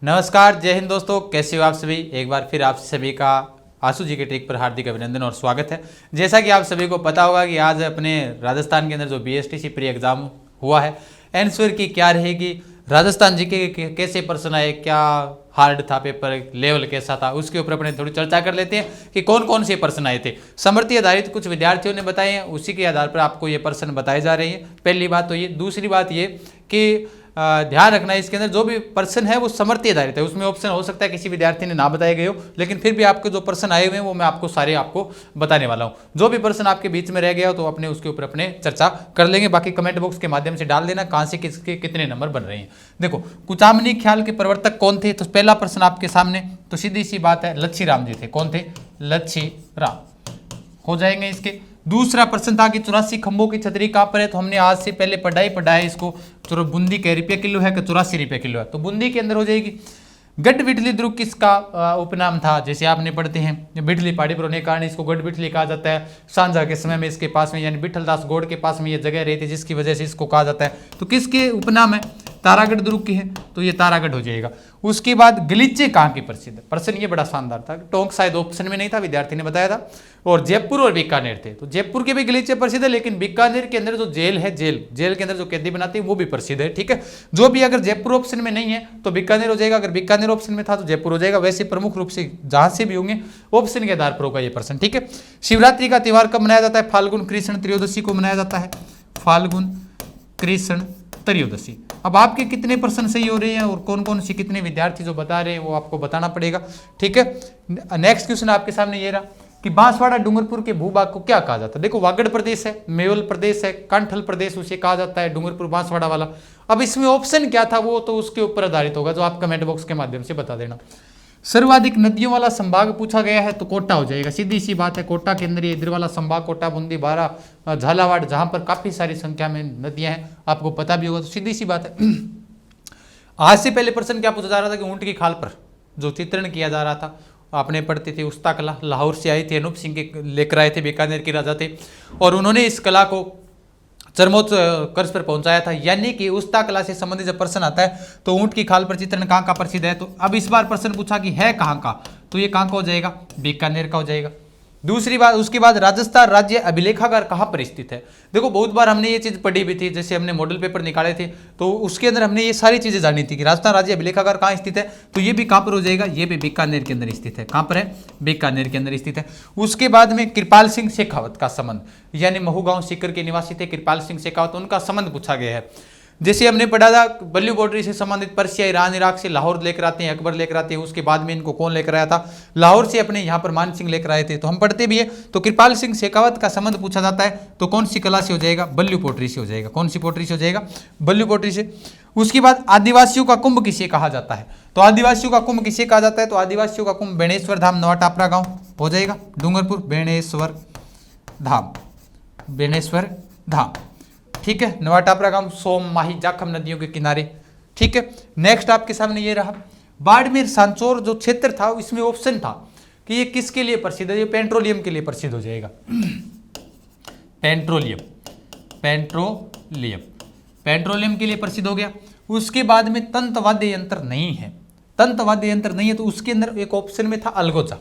नमस्कार, जय हिंद दोस्तों। कैसे हो आप सभी। एक बार फिर आप सभी का आशु जी के ट्रिक पर हार्दिक अभिनंदन और स्वागत है। जैसा कि आप सभी को पता होगा कि आज अपने राजस्थान के अंदर जो बीएसटीसी प्री एग्जाम हुआ है, आंसर की क्या रहेगी, राजस्थान जीके के कैसे प्रश्न आए, क्या हार्ड था पेपर, लेवल कैसा था, उसके ऊपर अपने थोड़ी चर्चा कर लेते हैं कि कौन कौन से प्रश्न आए थे। समर्थी आधारित कुछ विद्यार्थियों ने बताए हैं, उसी के आधार पर आपको ये प्रश्न बताए जा रहे हैं। पहली बात तो ये। दूसरी बात ये कि ध्यान रखना है, इसके अंदर जो भी प्रश्न है वो समर्थी आधारित है। उसमें ऑप्शन हो सकता है किसी विद्यार्थी ने ना बताए गए हो, लेकिन फिर भी आपके जो प्रश्न आए हुए हैं वो मैं आपको सारे बताने वाला हूँ। जो भी प्रश्न आपके बीच में रह गया हो तो अपने उसके ऊपर अपने चर्चा कर लेंगे। बाकी कमेंट बॉक्स के माध्यम से डाल देना कहाँ से किसके कितने नंबर बन रहे हैं। देखो, कुचामनी ख्याल के प्रवर्तक कौन थे, तो पहला प्रश्न आपके सामने तो सीधी सी बात है, लच्छी राम जी थे। कौन थे? लच्छी राम हो जाएंगे इसके। दूसरा प्रश्न था कि 84 खंभों की छतरी कहाँ पर है, तो हमने आज से पहले पढ़ा है इसको। चलो, बूंदी के रुपये किलो है कि 84 रुपये किलो है, तो बूंदी के अंदर हो जाएगी। गढ़ बिठली दुर्ग किसका उपनाम था, जैसे आपने पढ़ते हैं बिठली पहाड़ी पर होने के कारण इसको गढ़ बिठली कहा जाता है। सांझा के समय में इसके पास में यानी बिठलदास गौड़ के पास में ये जगह रहती है, जिसकी वजह से इसको कहा जाता है। तो किसके उपनाम है? तारागढ़ दुर्ग की है, तो ये तारागढ़ हो जाएगा। उसके बाद गलीचे कहाँ की प्रसिद्ध है? प्रश्न ये बड़ा शानदार था। टोंक शायद ऑप्शन में नहीं था, विद्यार्थी ने बताया था। और जयपुर और बीकानेर थे, तो जयपुर के भी गलीचे प्रसिद्ध है, लेकिन बीकानेर के अंदर जो जेल है, जेल के अंदर जो कैदी बनाते हैं वो भी प्रसिद्ध है। ठीक है, जो भी अगर जयपुर ऑप्शन में नहीं है तो बीकानेर हो जाएगा, अगर बीकानेर ऑप्शन में था तो जयपुर हो जाएगा। वैसे प्रमुख रूप से जहां से भी होंगे ऑप्शन के आधार पर होगा ये प्रश्न। ठीक है, शिवरात्रि का त्योहार कब मनाया जाता है? फाल्गुन कृष्ण त्रयोदशी को मनाया जाता है। फाल्गुन कृष्ण त्रयोदशी। अब आपके कितने प्रश्न सही हो रहे हैं और कौन कौन से कितने विद्यार्थी जो बता रहे हैं वो आपको बताना पड़ेगा। ठीक है, नेक्स्ट क्वेश्चन आपके सामने ये रहा कि बांसवाड़ा डूंगरपुर के भूभाग को क्या कहा जाता है। देखो, वागड़ प्रदेश है, मेवल प्रदेश है, कांठल प्रदेश उसे कहा जाता है, डूंगरपुर बांसवाड़ा वाला। अब इसमें ऑप्शन क्या था वो तो उसके ऊपर आधारित होगा, जो आप कमेंट बॉक्स के माध्यम से बता देना। सर्वाधिक नदियों वाला संभाग पूछा गया है, तो कोटा हो जाएगा। सीधी सी बात है, कोटा के अंदर ये इधर वाला संभाग, कोटा, बूंदी, बारा, झालावाड़, जहां पर काफी सारी संख्या में नदियां हैं, आपको पता भी होगा, तो सीधी सी बात है। आज से पहले प्रश्न क्या पूछा जा रहा था कि ऊंट की खाल पर जो चित्रण किया जा रहा था, आपने पढ़ते थे उस्ता कला, लाहौर से आई थी, अनूप सिंह के लेकर आए थे, बीकानेर के राजा थे, और उन्होंने इस कला को चरमोत्त कर्ज पर पहुंचाया था। यानी कि उस्ता कला से संबंधित जब प्रश्न आता है तो ऊंट की खाल पर चित्रण कहाँ का प्रसिद्ध है। तो अब इस बार प्रश्न पूछा कि है कहाँ का, तो ये कहाँ का हो जाएगा? बीकानेर का हो जाएगा। दूसरी बात, उसके बाद राजस्थान राज्य अभिलेखागार कहाँ पर स्थित है। देखो, बहुत बार हमने ये चीज पढ़ी भी थी, जैसे हमने मॉडल पेपर निकाले थे तो उसके अंदर हमने ये सारी चीजें जानी थी कि राजस्थान राज्य अभिलेखागार कहाँ स्थित है, तो ये भी कहाँ पर हो जाएगा? ये भी बीकानेर के अंदर स्थित है। कहाँ पर है? बीकानेर के अंदर स्थित है। उसके बाद में कृपाल सिंह शेखावत का संबंध, यानी महू गांव सीकर के निवासी थे कृपाल सिंह शेखावत, उनका संबंध पूछा गया है। जैसे हमने पढ़ा था बल्लू पोट्री से संबंधित पर्सिया, ईरान, इराक से लाहौर लेकर आते हैं, अकबर लेकर आते हैं, उसके बाद में इनको कौन लेकर आया था? लाहौर से अपने यहाँ पर मान सिंह लेकर आए थे, तो हम पढ़ते भी है। तो कृपाल सिंह शेखावत का संबंध पूछा जाता है, तो कौन सी कला से हो जाएगा? बल्लू पोट्री से हो जाएगा। कौन सी पोट्री से हो जाएगा? बल्लू पोट्री से। उसके बाद आदिवासियों का कुंभ किसे कहा जाता है, तो आदिवासियों का कुंभ किसे कहा जाता है? तो आदिवासियों का कुंभ बेणेश्वर धाम, नवा टापरा गाँव हो जाएगा, डूंगरपुर, बेणेश्वर धाम, बेणेश्वर धाम। ठीक है, नवा टापरा गांव, सोम, माही, जाखम नदियों के किनारे। ठीक है, नेक्स्ट आपके सामने ये रहा बाड़मेर सांचौर जो क्षेत्र था, इसमें ऑप्शन था कि ये किसके लिए प्रसिद्ध है। ये पेट्रोलियम के लिए प्रसिद्ध हो जाएगा। पेट्रोलियम, पेट्रोलियम, पेट्रोलियम के लिए प्रसिद्ध हो गया। उसके बाद में तंतवाद्य यंत्र नहीं है, तंतवाद्य यंत्र नहीं है, तो उसके अंदर एक ऑप्शन में था अलगोजा।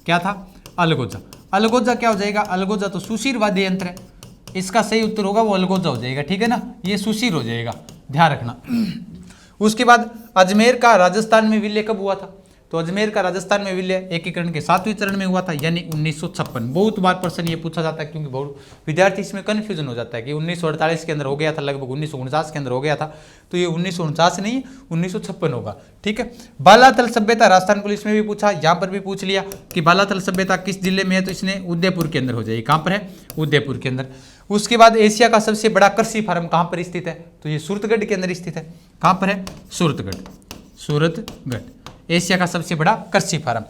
क्या था? अलगोजा। अलगोजा क्या हो जाएगा? अलगोजा तो सुशीर वाद्य यंत्र है, इसका सही उत्तर होगा वो अलगोजा हो जाएगा। ठीक है ना, ये सुशीर हो जाएगा, ध्यान रखना। उसके बाद अजमेर का राजस्थान में विलय कब हुआ था, तो अजमेर का राजस्थान में विलय एकीकरण के 7वें चरण में हुआ था, यानी 1956। बहुत बार प्रश्न ये पूछा जाता है, क्योंकि बहुत विद्यार्थी इसमें कंफ्यूजन हो जाता है कि 1948 के अंदर हो गया था, लगभग 1949 के अंदर हो गया था, तो ये 1949 नहीं 1956 होगा। ठीक है, बालातल सभ्यता राजस्थान पुलिस में भी पूछा, यहाँ पर भी पूछ लिया कि बालातल सभ्यता किस जिले में है, तो इसने उदयपुर के अंदर हो जाएगी। कहाँ पर है? उदयपुर के अंदर। उसके बाद एशिया का सबसे बड़ा कृषि फार्म कहाँ पर स्थित है, तो ये सूरतगढ़ के अंदर स्थित है। कहाँ पर है? सूरतगढ़, सूरतगढ़ एशिया का सबसे बड़ा कृषि फार्म।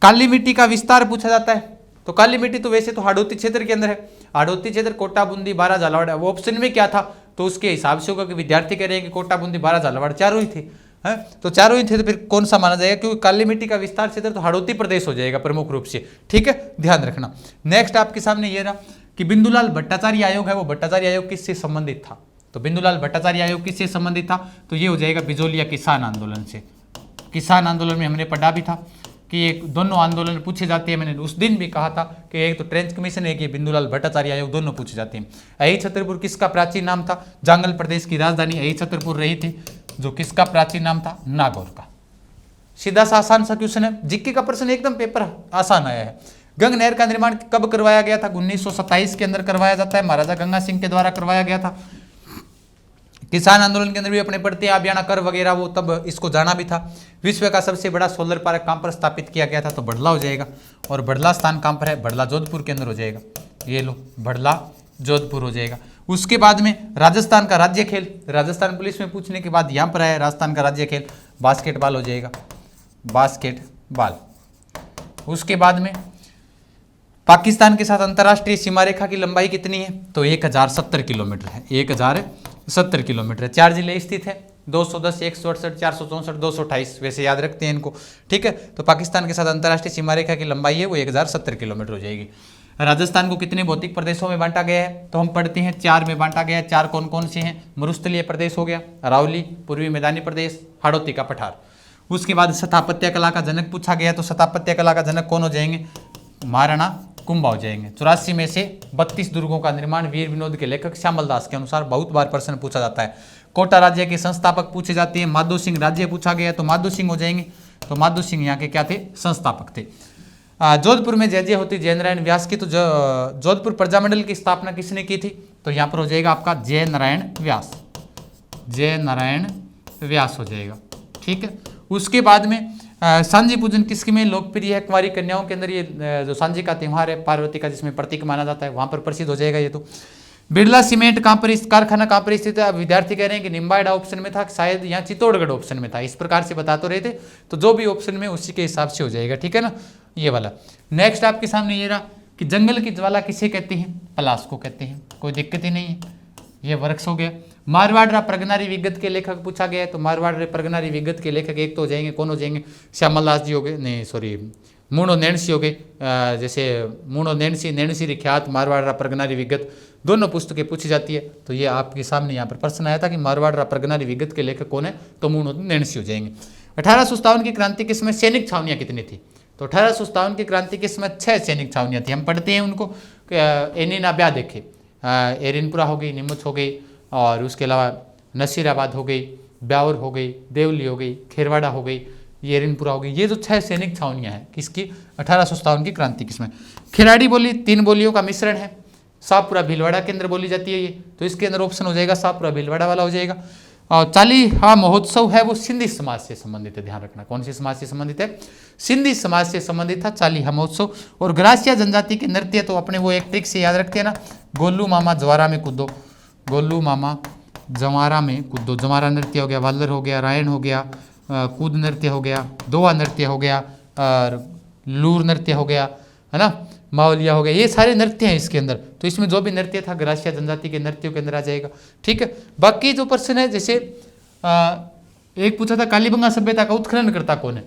काली मिट्टी का विस्तार पूछा जाता है, तो काली मिट्टी तो वैसे तो हाड़ौती क्षेत्र के अंदर है, हाड़ौती क्षेत्र कोटा, बूंदी, बारा, झालावाड़। वो ऑप्शन में क्या था, तो उसके हिसाब से होगा कि विद्यार्थी कह रहे हैं कि कोटा, बूंदी, बारा, झालावाड़ चारों ही थे, तो चारों ही थे, तो फिर कौन सा माना जाएगा, क्योंकि काली मिट्टी का विस्तार क्षेत्र तो हाड़ौती प्रदेश हो जाएगा प्रमुख रूप से। ठीक है, ध्यान रखना। नेक्स्ट आपके सामने ये रहा कि बिंदुलाल भट्टाचार्य आयोग है, वो भट्टाचार्य आयोग किससे संबंधित था, तो बिंदुलाल भट्टाचार्य आयोग किससे संबंधित था, तो ये हो जाएगा बिजोलिया किसान आंदोलन से। किसान आंदोलन में हमने पढ़ा भी था कि एक दोनों आंदोलन पूछे जाते हैं। मैंने उस दिन भी कहा था कि एक तो ट्रेंच कमीशन, एक ये बिंदुलाल भट्टाचार्य आयोग, दोनों पूछे जाते हैं। अहि छतरपुर किसका प्राचीन नाम था? जांगल प्रदेश की राजधानी अहि छतरपुर रही थी, जो किसका प्राचीन नाम था? नागौर का। सीधा सा आसान सा क्वेश्चन है, जीके का प्रश्न एकदम पेपर आसान आया है। गंग नहर का निर्माण कब करवाया गया था? 1927 के अंदर करवाया जाता है, महाराजा गंगा सिंह के द्वारा करवाया गया था। किसान आंदोलन के अंदर भी अपने पढ़ते हैं अभियान कर वगैरह, वो तब इसको जाना भी था। विश्व का सबसे बड़ा सोलर पार्क कहाँ पर स्थापित किया गया था? तो बड़ला हो जाएगा। और बड़ला स्थान कहाँ पर है? बड़ला जोधपुर के अंदर हो जाएगा। ये लो, बड़ला जोधपुर हो जाएगा। उसके बाद में राजस्थान का राज्य खेल, राजस्थान पुलिस में पूछने के बाद यहाँ पर आया राजस्थान का राज्य खेल, बास्केटबॉल हो जाएगा, बास्केटबॉल। उसके बाद में पाकिस्तान के साथ अंतर्राष्ट्रीय सीमा रेखा की लंबाई कितनी है? तो 1070 किलोमीटर है, 1070 किलोमीटर है। 4 जिले स्थित है, 210, 168, 464, 228, वैसे याद रखते हैं इनको, ठीक है। तो पाकिस्तान के साथ अंतर्राष्ट्रीय सीमा रेखा की लंबाई है वो 1070 किलोमीटर हो जाएगी। राजस्थान को कितने भौतिक प्रदेशों में बांटा गया है? तो हम पढ़ते हैं 4 में बांटा गया है। 4 कौन कौन से हैं? मरुस्थलीय प्रदेश हो गया, अरावली, पूर्वी मैदानी प्रदेश, हाड़ौती का पठार। उसके बाद स्थापत्य कला का जनक पूछा गया, तो स्थापत्य कला का जनक कौन हो जाएंगे? महाराणा कुंभा हो जाएंगे। 84 में से 32 दुर्गों का निर्माण वीर विनोद के लेखक श्यामल दास के अनुसार बहुत बार प्रश्न पूछा जाता है। कोटा राज्य के संस्थापक पूछे जाते हैं, माधो सिंह राज्य पूछा गया तो माधो सिंह हो जाएंगे। तो माधो सिंह यहाँ के क्या थे? संस्थापक थे। जोधपुर में जय जय होती जय नारायण व्यास की, तो जोधपुर प्रजामंडल की स्थापना किसने की थी? तो यहाँ पर हो जाएगा आपका जय नारायण व्यास, जय नारायण व्यास हो जाएगा, ठीक है। उसके बाद में सांझी पूजन किसके में लोकप्रिय है? कुंवारी कन्याओं के अंदर ये जो सांझी का त्यौहार है पार्वती का, जिसमें प्रतीक माना जाता है, वहां पर प्रसिद्ध हो जाएगा ये। तो बिरला सीमेंट कहाँ पर, इस कारखाना कहाँ पर स्थित है? अब विद्यार्थी कह रहे हैं कि निम्बाड़ा ऑप्शन में था, शायद यहाँ चित्तौड़गढ़ ऑप्शन में था, इस प्रकार से बता तो रहे थे। तो जो भी ऑप्शन में उसी के हिसाब से हो जाएगा, ठीक है ना, ये वाला। नेक्स्ट आपके सामने ये रहा कि जंगल की ज्वाला किसे कहते हैं? पलाश को कहते हैं, कोई दिक्कत ही नहीं है, ये वृक्ष हो गया। मारवाड़ प्रगनारी विगत के लेखक पूछा गया है, तो मारवाड़ प्रगनारी विगत के लेखक एक तो हो जाएंगे, कौन हो जाएंगे? श्यामल दास जी हो गए, नहीं सॉरी मूणो नैणसी हो गए। जैसे मूणो नैणसी, नैणसी विख्यात, मारवाड़ प्रगनारी विगत, दोनों पुस्तकें पूछी जाती है। तो ये आपके सामने यहाँ पर प्रश्न आया था कि मारवाड़ प्रगनारी विगत के लेखक कौन है? तो मूणो नैणसी हो जाएंगे। 1857 की क्रांति के समय सैनिक छावनियाँ कितनी थी? तो 1857 की क्रांति के समय 6 सैनिक छावनियाँ थी। हम पढ़ते हैं उनको, एनिना ब्याह देखे, एरिनपुरा हो गई, नीमुच हो गई, और उसके अलावा नसीराबाद हो गई, ब्यावर हो गई, देवली हो गई, खेरवाड़ा हो गई, ये एरिनपुरा हो गई। ये जो 6 सैनिक छावनियाँ हैं किसकी? 1857 की क्रांति किसमें? खिराड़ी बोली 3 बोलियों का मिश्रण है, शाहपुरा भीलवाड़ा के अंदर बोली जाती है ये, तो इसके अंदर ऑप्शन हो जाएगा शाहपुरा भीलवाड़ा वाला हो जाएगा। और चालीहा महोत्सव है वो सिंधी समाज से संबंधित है, ध्यान रखना। कौन सी समाज से संबंधित है? सिंधी समाज से संबंधित था चालीहा महोत्सव। और ग्रासिया जनजाति के नृत्य तो अपने वो एक ट्रिक से याद रखते हैं ना, गोलू मामा जवारा में कूदो, गोलू मामा जवारा में कूदो। जवारा नृत्य हो गया, वालर हो गया, रायण हो गया, कूद नृत्य हो गया, दोहा नृत्य हो गया, और लूर नृत्य हो गया, है ना, मावलिया हो गया। ये सारे नृत्य हैं इसके अंदर। तो इसमें जो भी नृत्य था ग्रासिया जनजाति के नृत्यों के अंदर आ जाएगा, ठीक है। बाकी जो प्रश्न है, जैसे एक पूछा था कालीबंगा सभ्यता का उत्खनन करता कौन है?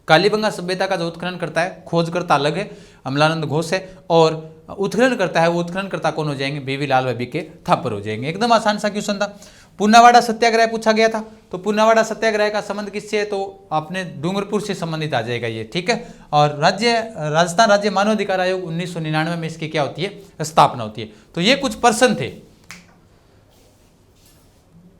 कालीबंगा सभ्यता का जो उत्खनन करता है, खोजकर्ता अलग है, अमलानंद घोष है, और उत्खनन करता है वो उत्खननकर्ता कौन हो जाएंगे? बीवी लाल व बीके थापर हो जाएंगे। एकदम आसान सा क्वेश्चन था। पूनावाड़ा सत्याग्रह पूछा गया था, तो पूनावाड़ा सत्याग्रह का संबंध किससे है? तो आपने डूंगरपुर से संबंधित आ जाएगा ये, ठीक है। और राजस्थान राज्य मानवाधिकार आयोग 1999 में इसकी क्या होती है? स्थापना होती है। तो ये कुछ पर्सन थे,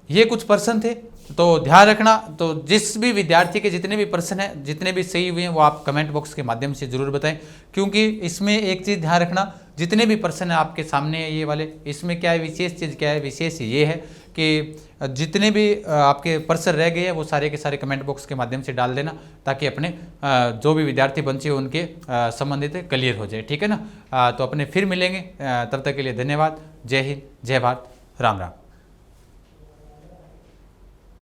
ये कुछ पर्सन थे, तो ध्यान रखना। तो जिस भी विद्यार्थी के जितने भी प्रश्न हैं, जितने भी सही हुए हैं, वो आप कमेंट बॉक्स के माध्यम से जरूर बताएं, क्योंकि इसमें एक चीज़ ध्यान रखना, जितने भी प्रश्न हैं आपके सामने है ये वाले, इसमें क्या है विशेष चीज़, क्या है विशेष ये है कि जितने भी आपके प्रश्न रह गए हैं वो सारे के सारे कमेंट बॉक्स के माध्यम से डाल देना, ताकि अपने जो भी विद्यार्थी बच्चे हैं उनके संबंधित क्लियर हो जाए, ठीक है ना। तो अपने फिर मिलेंगे, तब तक के लिए धन्यवाद। जय हिंद, जय भारत, राम राम।